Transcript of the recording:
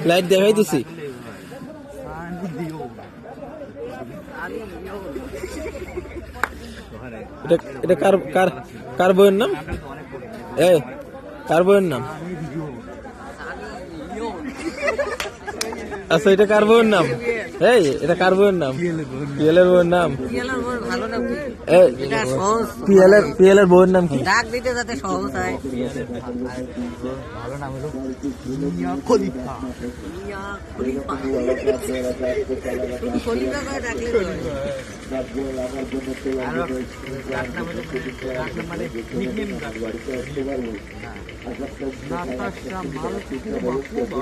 Light দেখাইতেছি। এটা কার বইয়ের নাম? কার বইয়ের নাম? আচ্ছা, এটা কার বইয়ের নাম? এটা কার বইয়ের নাম? পিএলের বইয়ের নাম? পিএলের বইয়ের নাম কি? ডাক দিতে যাতে সহজ হয়। ভালো নাম হলো মিয়া খলিফা। খলিফা করে ডাকলে মানে নিকনেম নাতাশা মালকুবা।